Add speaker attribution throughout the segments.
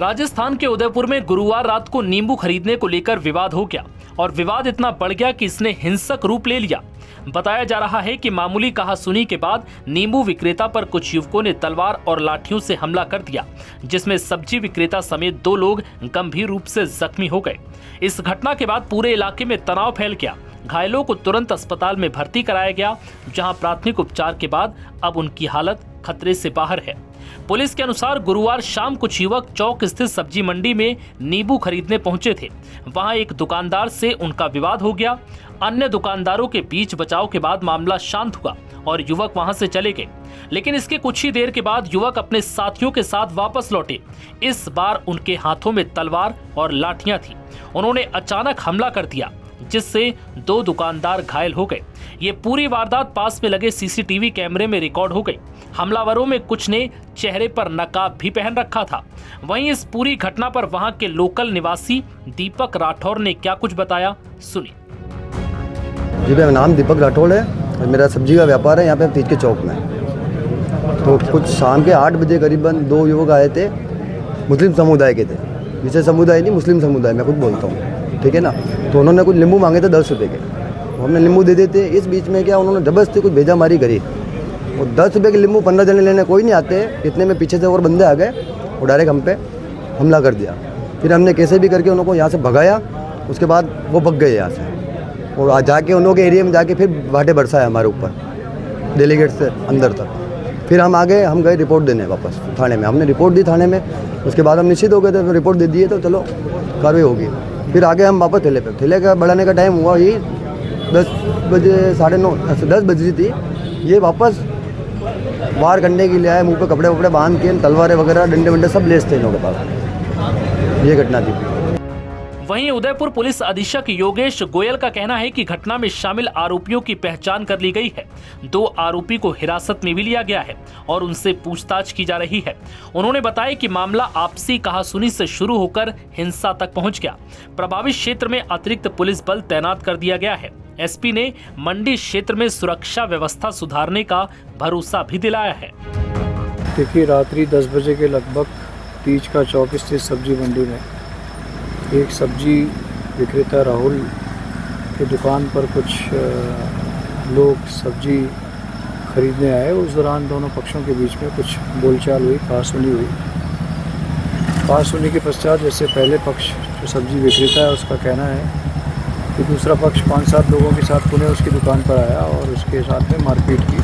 Speaker 1: राजस्थान के उदयपुर में गुरुवार रात को नींबू खरीदने को लेकर विवाद हो गया और विवाद इतना बढ़ गया कि इसने हिंसक रूप ले लिया। बताया जा रहा है कि मामूली कहासुनी के बाद नींबू विक्रेता पर कुछ युवकों ने तलवार और लाठियों से हमला कर दिया, जिसमें सब्जी विक्रेता समेत 2 लोग गंभीर रूप से जख्मी हो गए। इस घटना के बाद पूरे इलाके में तनाव फैल गया। घायलों को तुरंत अस्पताल में भर्ती कराया गया, जहां प्राथमिक उपचार के बाद अब उनकी हालत खतरे से बाहर है। पुलिस के अनुसार गुरुवार शाम कुछ युवक चौक स्थित सब्जी मंडी में नींबू खरीदने पहुंचे थे। वहां एक दुकानदार से उनका विवाद हो गया। अन्य दुकानदारों के बीच बचाव के बाद मामला शांत हुआ और युवक वहां से चले गए। लेकिन इसके कुछ ही देर के बाद युवक अपने साथियों के साथ वापस लौटे। इस बार उनके हाथों में तलवार और लाठियां थी। उन्होंने अचानक हमला कर दिया, जिससे 2 दुकानदार घायल हो गए। ये पूरी वारदात पास में लगे सीसीटीवी कैमरे में रिकॉर्ड हो गई। हमलावरों में कुछ ने चेहरे पर नकाब भी पहन रखा था। वहीं इस पूरी घटना पर वहां के लोकल निवासी दीपक राठौर ने क्या कुछ बताया, सुनिए।
Speaker 2: जी, मेरा नाम दीपक राठौर है और मेरा सब्जी का व्यापार है यहाँ पे तीज के चौक में। तो कुछ शाम के 8 बजे करीबन 2 युवक आए थे, मुस्लिम समुदाय के थे। विशेष समुदाय नहीं, मुस्लिम समुदाय, मैं खुद बोलता हूँ, ठीक है ना। तो उन्होंने कुछ नींबू मांगे थे 10 रुपये के, तो हमने नींबू दे देते। इस बीच में क्या उन्होंने जबरदस्ती कुछ भेजामारी करी और 10 रुपये के नींबू 15 जने लेने कोई नहीं आते। इतने में पीछे से और बंदे आ गए और डायरेक्ट हम पे हमला कर दिया। फिर हमने कैसे भी करके उनको यहाँ से भगाया। उसके बाद वो भग गए यहाँ से और जाके उन लोगों के एरिया में जाके फिर भाटे बरसाए हमारे ऊपर डेलीगेट से अंदर तक। फिर हम आगे हम गए रिपोर्ट देने वापस थाने में। हमने रिपोर्ट दी थाने में। उसके बाद हम निश्चित हो गए थे, रिपोर्ट दे दिए तो चलो कार्रवाई होगी। फिर आगे हम वापस ठेले पे, ठेले का बढ़ाने का टाइम हुआ यही 10 बजे 9:30 10 बजी थी। ये वापस वार करने के लिए आए, मुंह पे कपड़े वपड़े बांध के, तलवारें वगैरह डंडे वंडे सब लेस थे इनके पास। ये घटना थी।
Speaker 1: वहीं उदयपुर पुलिस अधीक्षक योगेश गोयल का कहना है कि घटना में शामिल आरोपियों की पहचान कर ली गई है। 2 आरोपी को हिरासत में भी लिया गया है और उनसे पूछताछ की जा रही है। उन्होंने बताया कि मामला आपसी कहासुनी से शुरू होकर हिंसा तक पहुंच गया। प्रभावित क्षेत्र में अतिरिक्त पुलिस बल तैनात कर दिया गया है। एसपी ने मंडी क्षेत्र में सुरक्षा व्यवस्था सुधारने का भरोसा भी दिलाया है।
Speaker 3: देखिए, रात्रि 10 बजे के लगभग तीज का चौक स्थित सब्जी मंडी में एक सब्जी विक्रेता राहुल की दुकान पर कुछ लोग सब्जी खरीदने आए। उस दौरान दोनों पक्षों के बीच में कुछ बोलचाल हुई, कहासुनी हुई। कहासुनी के पश्चात जैसे पहले पक्ष जो सब्जी विक्रेता है उसका कहना है कि दूसरा पक्ष 5-7 लोगों के साथ पुणे उसकी दुकान पर आया और उसके साथ में मारपीट की,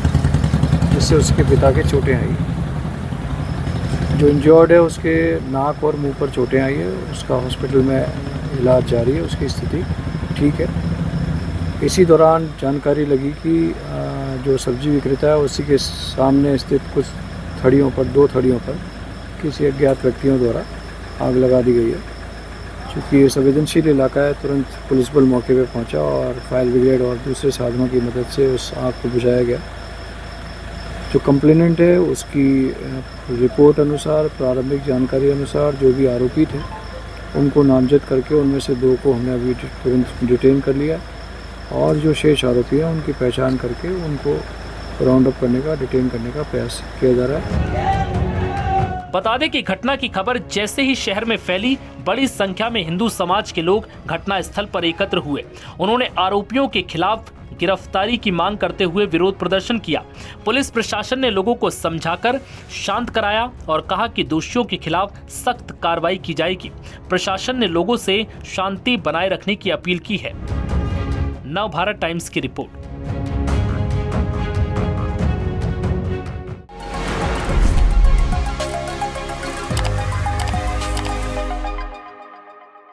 Speaker 3: जिससे उसके पिता के चोटें आई। जो इंजर्ड है उसके नाक और मुंह पर चोटें आई है। उसका हॉस्पिटल में इलाज जारी है, उसकी स्थिति ठीक है। इसी दौरान जानकारी लगी कि जो सब्जी विक्रेता है उसी के सामने स्थित कुछ थड़ियों पर 2 थड़ियों पर किसी अज्ञात व्यक्तियों द्वारा आग लगा दी गई है। चूँकि ये संवेदनशील इलाका है, तुरंत पुलिस बल मौके पर पहुंचा और फायर ब्रिगेड और दूसरे साधनों की मदद से उस आग को बुझाया गया। जो कंप्लेनेंट है उसकी रिपोर्ट अनुसार, प्रारंभिक जानकारी अनुसार जो भी आरोपी थे उनको नामजद करके उनमें से 2 को हमने अभी तुरंत डिटेन कर लिया और जो शेष आरोपी हैं उनकी पहचान करके उनको राउंड अप करने का, डिटेन करने का प्रयास किया जा रहा है।
Speaker 1: बता दें कि घटना की खबर जैसे ही शहर में फैली, बड़ी संख्या में हिंदू समाज के लोग घटना स्थल पर एकत्र हुए। उन्होंने आरोपियों के खिलाफ गिरफ्तारी की मांग करते हुए विरोध प्रदर्शन किया। पुलिस प्रशासन ने लोगों को समझाकर शांत कराया और कहा कि दोषियों के खिलाफ सख्त कार्रवाई की जाएगी। प्रशासन ने लोगों से शांति बनाए रखने की अपील की है। नव भारत टाइम्स की रिपोर्ट।